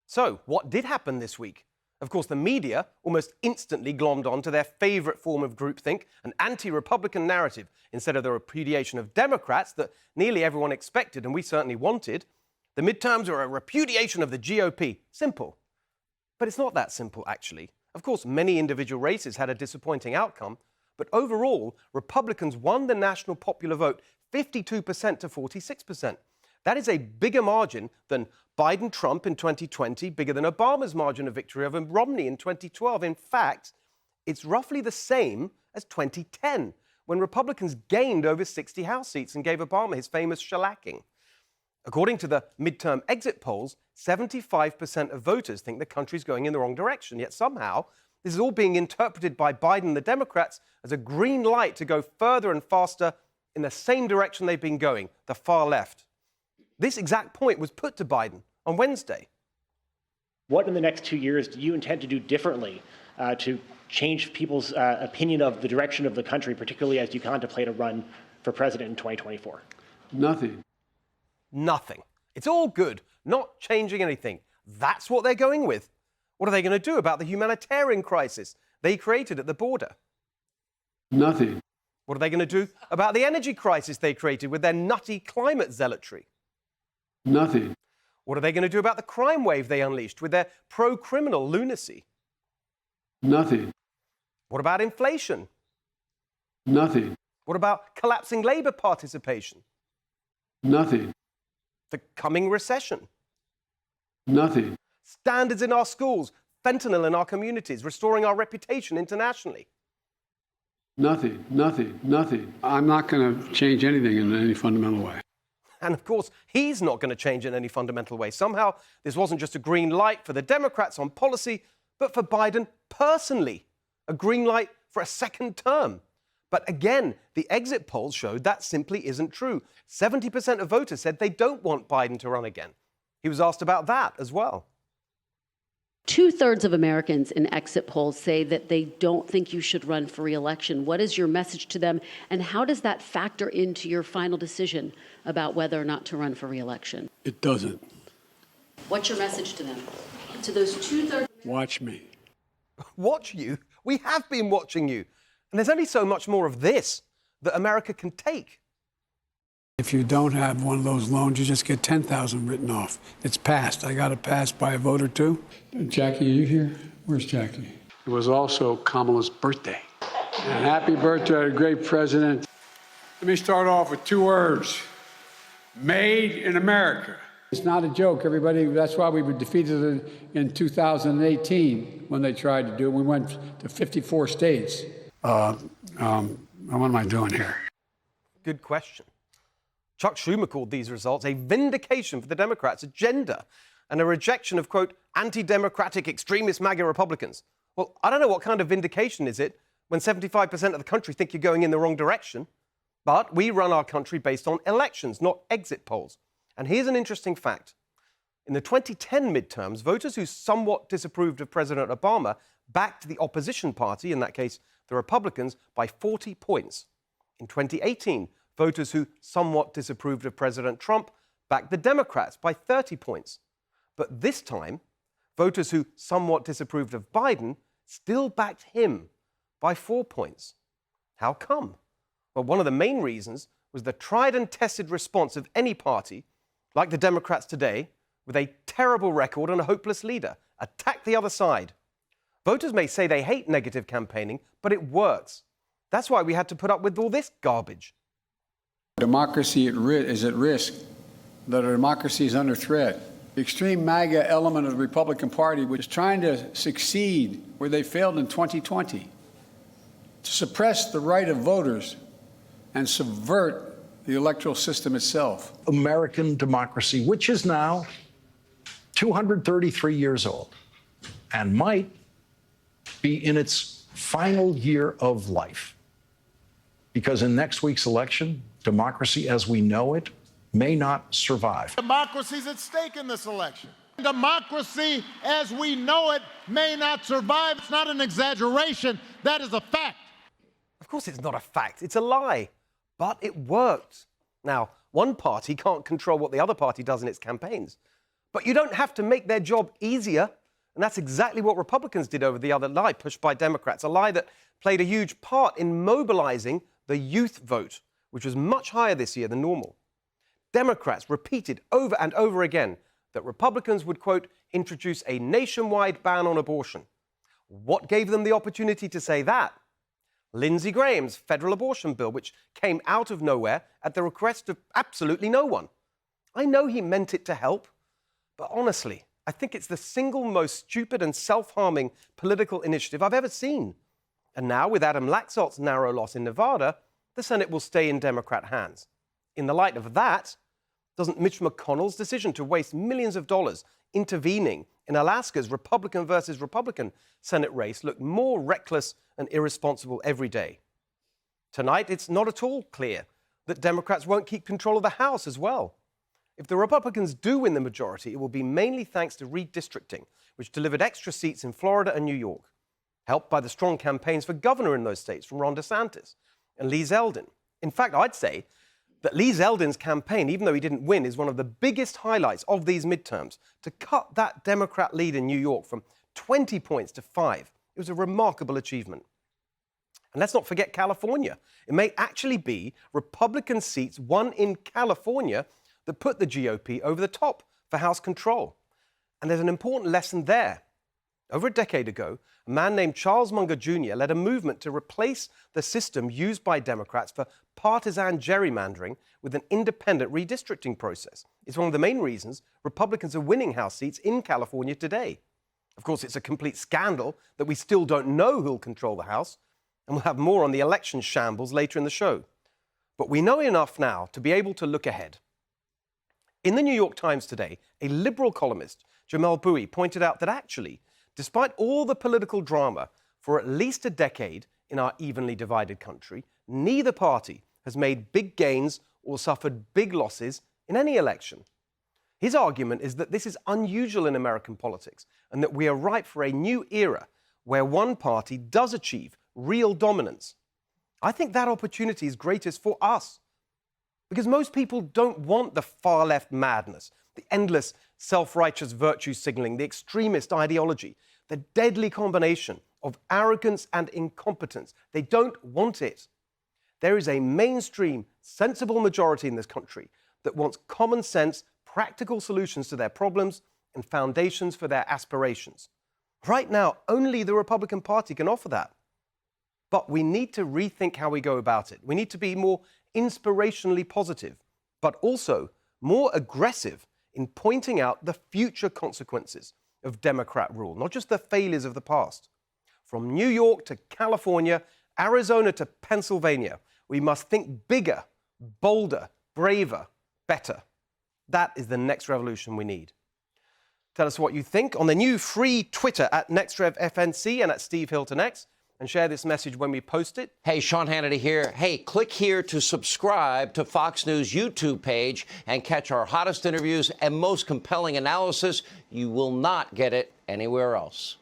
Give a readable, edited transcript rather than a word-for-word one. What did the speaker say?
So, what did happen this week? Of course, the media almost instantly glommed on to their favourite form of groupthink, an anti-Republican narrative, instead of the repudiation of Democrats that nearly everyone expected and we certainly wanted. The midterms are a repudiation of the GOP. Simple. But it's not that simple, actually. Of course, many individual races had a disappointing outcome, but overall, Republicans won the national popular vote 52% to 46%. That is a bigger margin than Biden-Trump in 2020, bigger than Obama's margin of victory over Romney in 2012. In fact, it's roughly the same as 2010, when Republicans gained over 60 House seats and gave Obama his famous shellacking. According to the midterm exit polls, 75% of voters think the country's going in the wrong direction, yet somehow this is all being interpreted by Biden and the Democrats as a green light to go further and faster in the same direction they've been going, the far left. This exact point was put to Biden on Wednesday. What in the next 2 years do you intend to do differently to change people's opinion of the direction of the country, particularly as you contemplate a run for president in 2024? Nothing. Nothing. It's all good, not changing anything. That's what they're going with. What are they going to do about the humanitarian crisis they created at the border? Nothing. What are they going to do about the energy crisis they created with their nutty climate zealotry? Nothing. What are they going to do about the crime wave they unleashed with their pro-criminal lunacy? Nothing. What about inflation? Nothing. What about collapsing labour participation? Nothing. The coming recession? Nothing. Standards in our schools, fentanyl in our communities, restoring our reputation internationally? Nothing. Nothing. Nothing. I'm not going to change anything in any fundamental way. And of course, he's not going to change in any fundamental way. Somehow, this wasn't just a green light for the Democrats on policy, but for Biden personally. A green light for a second term. But again, the exit polls showed that simply isn't true. 70% of voters said they don't want Biden to run again. He was asked about that as well. 2/3 of Americans in exit polls say that they don't think you should run for re-election. What is your message to them, and how does that factor into your final decision about whether or not to run for re-election? It doesn't. What's your message to them? To those 2/3? Watch me. Watch you? We have been watching you. And there's only so much more of this that America can take. If you don't have one of those loans, you just get 10,000 written off. It's passed. I got it passed by a vote or two. Jackie, are you here? Where's Jackie? It was also Kamala's birthday. And happy birthday, a great president. Let me start off with 2 words. Made in America. It's not a joke, everybody. That's why we were defeated in 2018 when they tried to do it. We went to 54 states. What am I doing here? Good question. Chuck Schumer called these results a vindication for the Democrats' agenda and a rejection of, quote, anti-democratic extremist MAGA Republicans. Well, I don't know what kind of vindication is it when 75% of the country think you're going in the wrong direction. But we run our country based on elections, not exit polls. And here's an interesting fact. In the 2010 midterms, voters who somewhat disapproved of President Obama backed the opposition party, in that case, the Republicans, by 40 points. In 2018, voters who somewhat disapproved of President Trump backed the Democrats by 30 points. But this time, voters who somewhat disapproved of Biden still backed him by 4 points. How come? Well, one of the main reasons was the tried and tested response of any party, like the Democrats today, with a terrible record and a hopeless leader. Attack the other side. Voters may say they hate negative campaigning, but it works. That's why we had to put up with all this garbage. Democracy is at risk, that our democracy is under threat. The extreme MAGA element of the Republican Party, which is trying to succeed where they failed in 2020, to suppress the right of voters and subvert the electoral system itself. American democracy, which is now 233 years old and might be in its final year of life. Because in next week's election, democracy as we know it may not survive. Democracy's at stake in this election. Democracy as we know it may not survive. It's not an exaggeration. That is a fact. Of course it's not a fact. It's a lie. But it worked. Now, one party can't control what the other party does in its campaigns. But you don't have to make their job easier. And that's exactly what Republicans did over the other lie pushed by Democrats, a lie that played a huge part in mobilizing the youth vote, which was much higher this year than normal. Democrats repeated over and over again that Republicans would, quote, introduce a nationwide ban on abortion. What gave them the opportunity to say that? Lindsey Graham's federal abortion bill, which came out of nowhere at the request of absolutely no one. I know he meant it to help, but honestly, I think it's the single most stupid and self-harming political initiative I've ever seen. And now, with Adam Laxalt's narrow loss in Nevada, the Senate will stay in Democrat hands. In the light of that, doesn't Mitch McConnell's decision to waste millions of dollars intervening in Alaska's Republican versus Republican Senate race look more reckless and irresponsible every day? Tonight, it's not at all clear that Democrats won't keep control of the House as well. If the Republicans do win the majority, it will be mainly thanks to redistricting, which delivered extra seats in Florida and New York, helped by the strong campaigns for governor in those states from Ron DeSantis and Lee Zeldin. In fact, I'd say that Lee Zeldin's campaign, even though he didn't win, is one of the biggest highlights of these midterms. To cut that Democrat lead in New York from 20 points to 5, it was a remarkable achievement. And let's not forget California. It may actually be Republican seats won in California that put the GOP over the top for House control. And there's an important lesson there. Over a decade ago, a man named Charles Munger Jr. led a movement to replace the system used by Democrats for partisan gerrymandering with an independent redistricting process. It's one of the main reasons Republicans are winning House seats in California today. Of course, it's a complete scandal that we still don't know who'll control the House, and we'll have more on the election shambles later in the show. But we know enough now to be able to look ahead. In the New York Times today, a liberal columnist, Jamel Bouie, pointed out that actually, despite all the political drama for at least a decade in our evenly divided country, neither party has made big gains or suffered big losses in any election. His argument is that this is unusual in American politics and that we are ripe for a new era where one party does achieve real dominance. I think that opportunity is greatest for us, because most people don't want the far-left madness, the endless self-righteous virtue signaling, the extremist ideology, the deadly combination of arrogance and incompetence. They don't want it. There is a mainstream, sensible majority in this country that wants common sense, practical solutions to their problems and foundations for their aspirations. Right now, only the Republican Party can offer that. But we need to rethink how we go about it. We need to be more inspirationally positive, but also more aggressive in pointing out the future consequences of Democrat rule, not just the failures of the past. From New York to California, Arizona to Pennsylvania, we must think bigger, bolder, braver, better. That is the next revolution we need. Tell us what you think on the new free Twitter at NextRevFNC and at Steve Hilton X, and share this message when we post it. Hey, Sean Hannity here. Hey, click here to subscribe to Fox News YouTube page and catch our hottest interviews and most compelling analysis. You will not get it anywhere else.